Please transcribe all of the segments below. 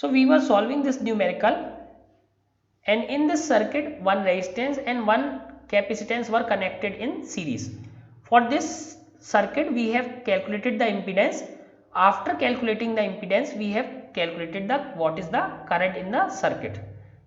So we were solving this numerical, and in this circuit one resistance and one capacitance were connected in series. For this circuit we have calculated the impedance. After calculating the impedance we have calculated the what is the current in the circuit.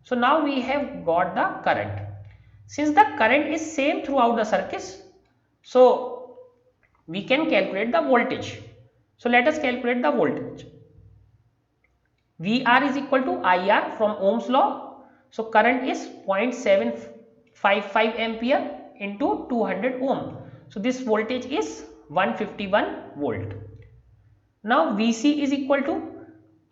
So now we have got the current. Since the current is same throughout the circuits, so we can calculate the voltage. So let us calculate the voltage. VR is equal to IR from Ohm's law. So current is 0.755 ampere into 200 ohm. So this voltage is 151 volt. Now VC is equal to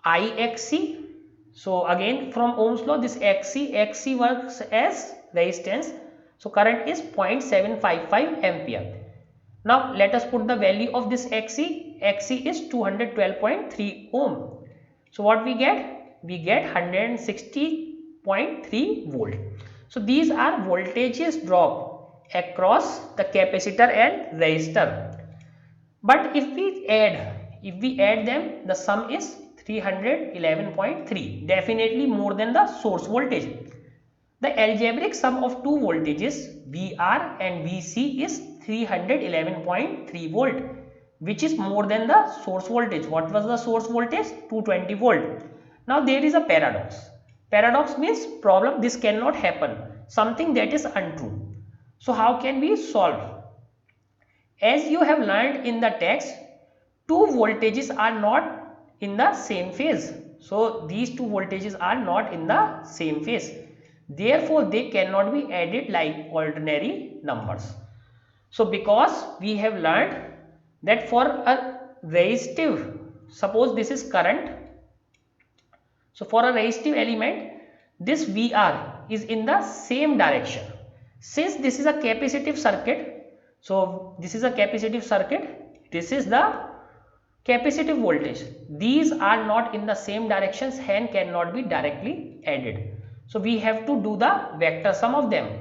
IXC. So again from Ohm's law, this XC works as resistance. So current is 0.755 ampere. Now let us put the value of this XC. XC is 212.3 ohm. So what we get? We get 160.3 volt. So these are voltages drop across the capacitor and resistor. But if we add them, the sum is 311.3, definitely more than the source voltage. The algebraic sum of two voltages VR and VC is 311.3 volt, which is more than the source voltage. What was the source voltage? 220 volt. Now there is a paradox. Paradox means problem, this cannot happen, something that is untrue. So how can we solve? As you have learned in the text, two voltages are not in the same phase. So these two voltages are not in the same phase. Therefore, they cannot be added like ordinary numbers. So because we have learned that for a resistive, suppose this is current. So for a resistive element, this VR is in the same direction. Since this is a capacitive circuit, so this is a capacitive circuit, this is the capacitive voltage. These are not in the same directions and cannot be directly added. So we have to do the vector sum of them.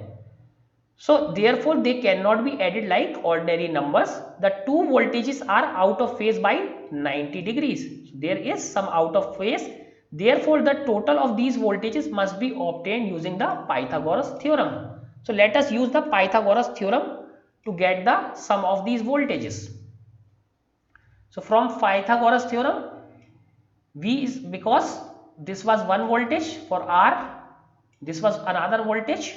So therefore they cannot be added like ordinary numbers. The two voltages are out of phase by 90 degrees. So there is some out of phase. Therefore the total of these voltages must be obtained using the Pythagoras theorem. So let us use the Pythagoras theorem to get the sum of these voltages. So from Pythagoras theorem, V is, because this was one voltage for R, this was another voltage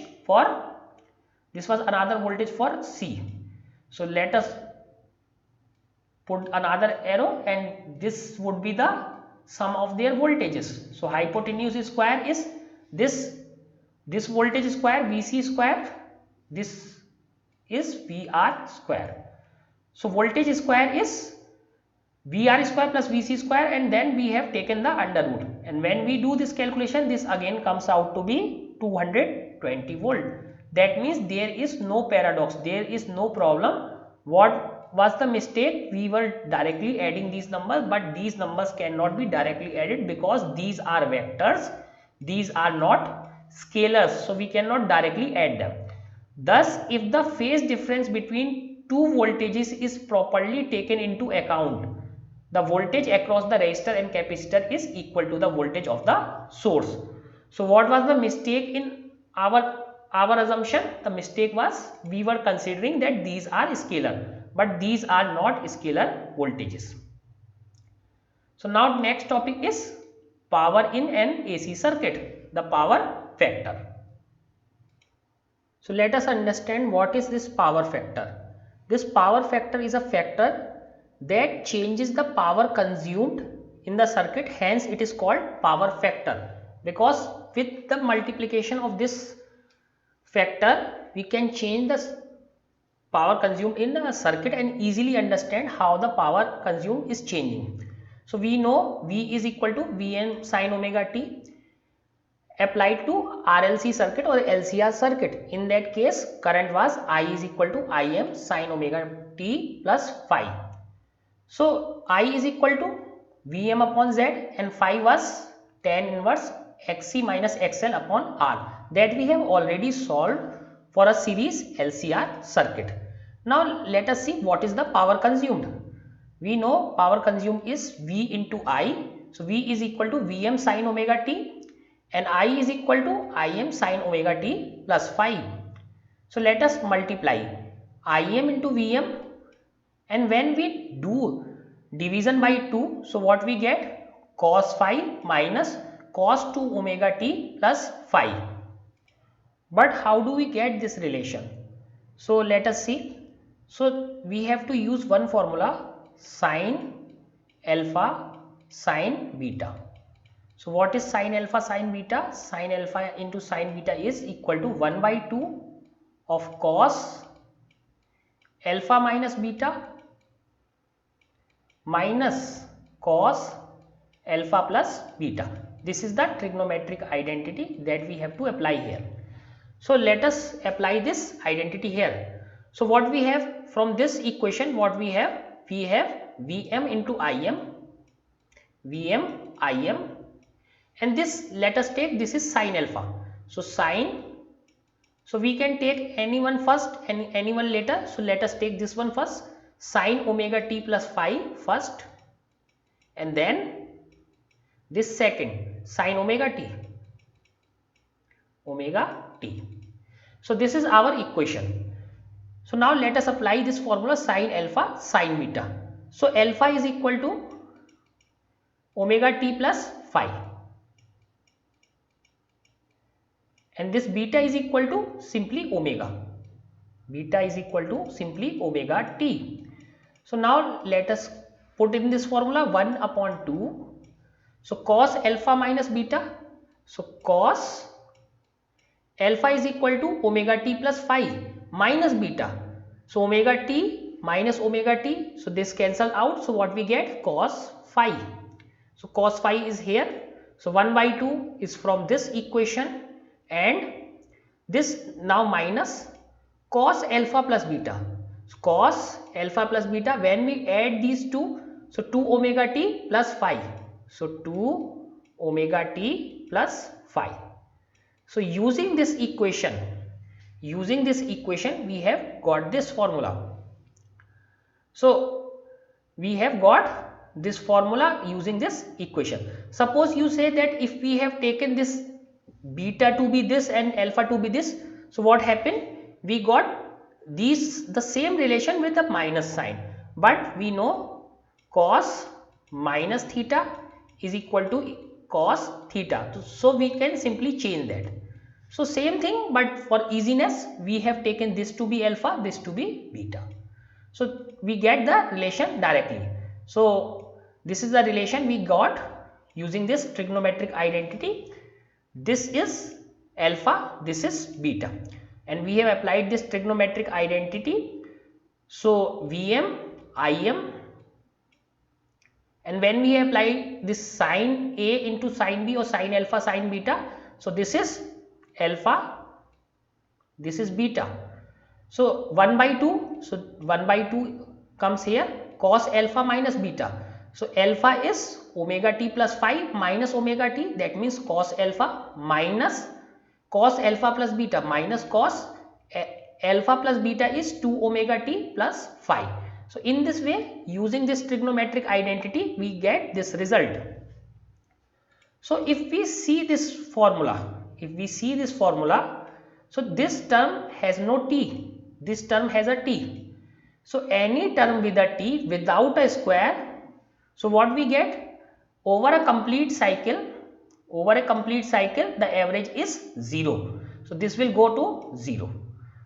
for C. So let us put another arrow, and this would be the sum of their voltages. So hypotenuse square is this voltage square, VC square, this is VR square. So voltage square is VR square plus VC square, and then we have taken the under root, and when we do this calculation, this again comes out to be 220 volt. That means there is no paradox, there is no problem. What was the mistake? We were directly adding these numbers, but these numbers cannot be directly added because these are vectors, these are not scalars, so we cannot directly add them. Thus if the phase difference between two voltages is properly taken into account, the voltage across the resistor and capacitor is equal to the voltage of the source. So what was the mistake in our assumption? The mistake was we were considering that these are scalar, but these are not scalar voltages. So now next topic is power in an AC circuit, the power factor. So let us understand what is this power factor. This power factor is a factor that changes the power consumed in the circuit, hence it is called power factor, because with the multiplication of this factor we can change the power consumed in a circuit and easily understand how the power consumed is changing. So we know V is equal to Vn sin omega t applied to RLC circuit or LCR circuit. In that case current was I is equal to Im sin omega t plus phi. So I is equal to Vm upon Z, and phi was tan inverse Xc minus XL upon R, that we have already solved for a series LCR circuit. Now let us see what is the power consumed. We know power consumed is V into I. So V is equal to Vm sin omega t and I is equal to Im sin omega t plus phi. So let us multiply Im into Vm, and when we do division by 2, so what we get? Cos phi minus cos 2 omega t plus phi. But how do we get this relation? So let us see. So we have to use one formula, sin alpha sin beta. So what is sin alpha sin beta? Sin alpha into sin beta is equal to 1 by 2 of cos alpha minus beta minus cos alpha plus beta. This is the trigonometric identity that we have to apply here. So let us apply this identity here. So what we have from this equation, what we have? We have Vm into Vm Im, and this, let us take, this is sin alpha. So sin, so we can take anyone first and anyone later. So let us take this one first, sin omega t plus phi first, and then this second, sin omega t. So this is our equation. So now let us apply this formula, sin alpha sin beta. So alpha is equal to omega t plus phi, and this beta is equal to simply omega. Beta is equal to simply omega t. So now let us put in this formula 1 upon 2. So cos alpha minus beta. So cos alpha is equal to omega t plus phi minus beta. So omega t minus omega t. So this cancel out. So what we get? Cos phi. So cos phi is here. So 1 by 2 is from this equation, and this now minus cos alpha plus beta. So cos alpha plus beta, when we add these two, so 2 omega t plus phi. So 2 omega t plus phi. So using this equation, we have got this formula. So we have got this formula using this equation. Suppose you say that if we have taken this beta to be this and alpha to be this, so what happened? We got these, the same relation with the minus sign, but we know cos minus theta is equal to cos theta. So we can simply change that. So same thing, but for easiness we have taken this to be alpha, this to be beta. So we get the relation directly. So this is the relation we got using this trigonometric identity. This is alpha, this is beta, and we have applied this trigonometric identity. So Vm Im, and when we apply this sin A into sin B or sin alpha sin beta, so this is alpha, this is beta. So 1 by 2, so 1 by 2 comes here, cos alpha minus beta. So alpha is omega t plus phi minus omega t, that means cos alpha minus cos alpha plus beta minus cos alpha plus beta is 2 omega t plus phi. So in this way, using this trigonometric identity, we get this result. So if we see this formula, so this term has no t, this term has a t. So any term with a t without a square, so what we get? Over a complete cycle, the average is 0. So this will go to 0.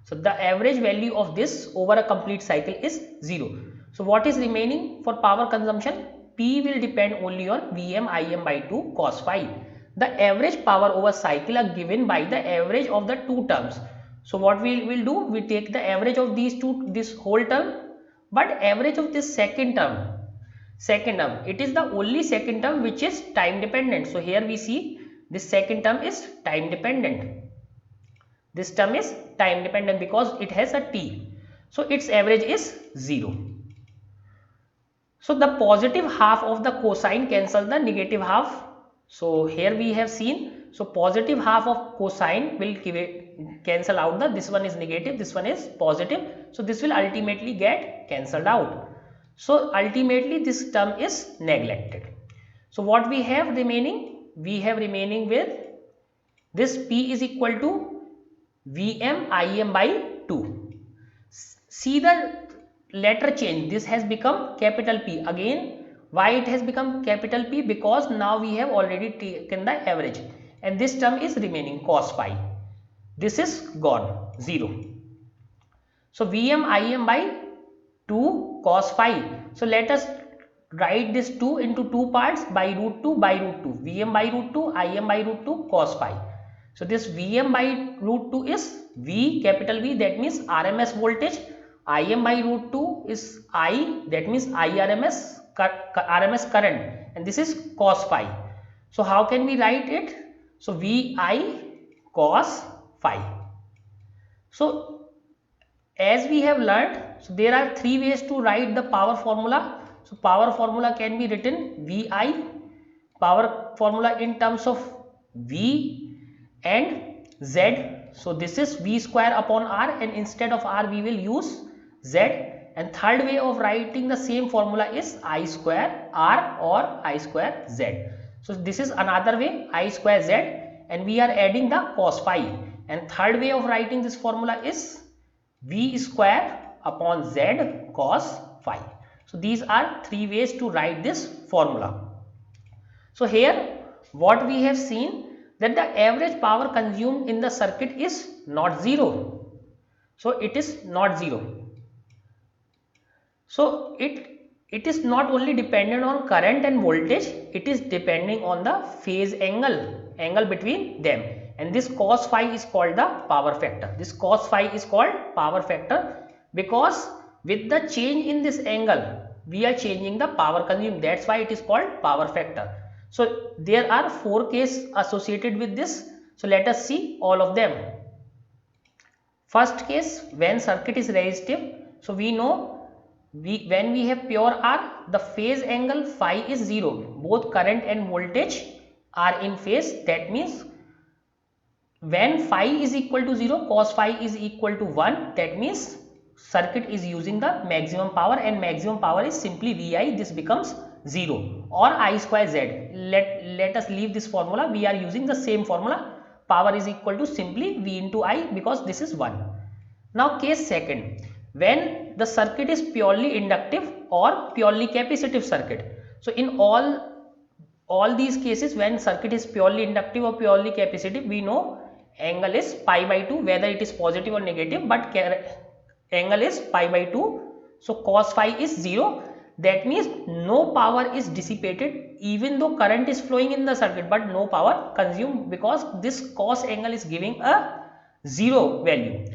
So the average value of this over a complete cycle is 0. So what is remaining for power consumption? P will depend only on Vm Im by 2 cos phi. The average power over cycle are given by the average of the two terms. So what we will do? We take the average of these two, this whole term, but average of this second term, it is the only second term which is time dependent. So here we see this second term is time dependent. This term is time dependent because it has a t. So its average is 0. So the positive half of the cosine cancels the negative half. So here we have seen, so positive half of cosine will cancel out the, this one is negative, this one is positive. So this will ultimately get cancelled out. So ultimately this term is neglected. So what we have remaining? We have remaining with this P is equal to Vm Im by 2. See the letter change. This has become capital P. Again, why it has become capital P? Because now we have already taken the average and this term is remaining cos phi. This is gone, 0. So Vm Im by 2 cos phi. So let us write this 2 into 2 parts by root 2 by root 2. Vm by root 2, Im by root 2 cos phi. So this Vm by root 2 is V, capital V, that means RMS voltage. Im by root 2 is I, that means RMS current, and this is cos phi. So how can we write it? So Vi cos phi. So as we have learnt, so there are three ways to write the power formula. So power formula can be written Vi, power formula in terms of V and Z. So this is V square upon R, and instead of R we will use Z. And third way of writing the same formula is I square R or I square Z. So this is another way, I square Z, and we are adding the cos phi. And third way of writing this formula is V square upon Z cos phi. So these are three ways to write this formula. So here what we have seen, that the average power consumed in the circuit is not 0. So it is not 0. So it is not only dependent on current and voltage, it is depending on the phase angle between them, and this cos phi is called the power factor. This cos phi is called power factor because with the change in this angle we are changing the power consumed. That's why it is called power factor. So there are 4 cases associated with this. So let us see all of them. First case, when circuit is resistive. So we know when we have pure R, the phase angle phi is 0. Both current and voltage are in phase. That means when phi is equal to 0, cos phi is equal to 1. That means circuit is using the maximum power, and maximum power is simply Vi. This becomes 0 or I square Z. Let us leave this formula. We are using the same formula. Power is equal to simply V into I because this is 1. Now case second, when the circuit is purely inductive or purely capacitive circuit. So in all these cases, when circuit is purely inductive or purely capacitive, we know angle is pi by 2, whether it is positive or negative, but angle is pi by 2. So cos phi is 0. That means no power is dissipated even though current is flowing in the circuit, but no power consumed because this cos angle is giving a 0 value.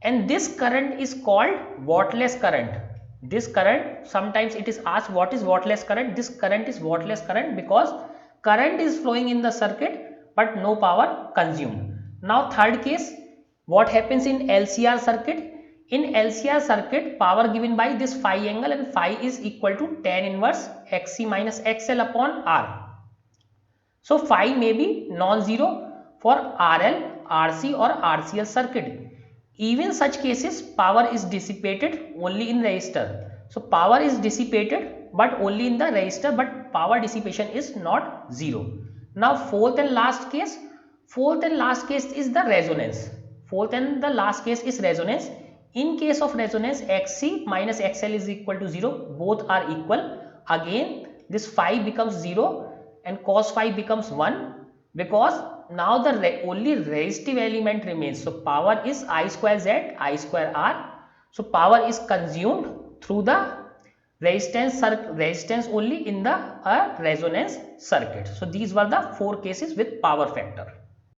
And this current is called wattless current. This current, sometimes it is asked what is wattless current. This current is wattless current because current is flowing in the circuit but no power consumed. Now third case, what happens in LCR circuit? In LCR circuit, power given by this phi angle, and phi is equal to tan inverse XC minus XL upon R. So phi may be non-zero for RL, RC or RCL circuit. Even such cases, power is dissipated only in resistor. So power is dissipated but only in the resistor, but power dissipation is not 0. Now fourth and last case is the resonance. Fourth and the last case is resonance. In case of resonance, Xc minus XL is equal to 0. Both are equal. Again, this phi becomes 0 and cos phi becomes 1 because now the only resistive element remains. So power is I square Z, I square R. So power is consumed through the resistance only in the resonance circuit. So these were the 4 cases with power factor.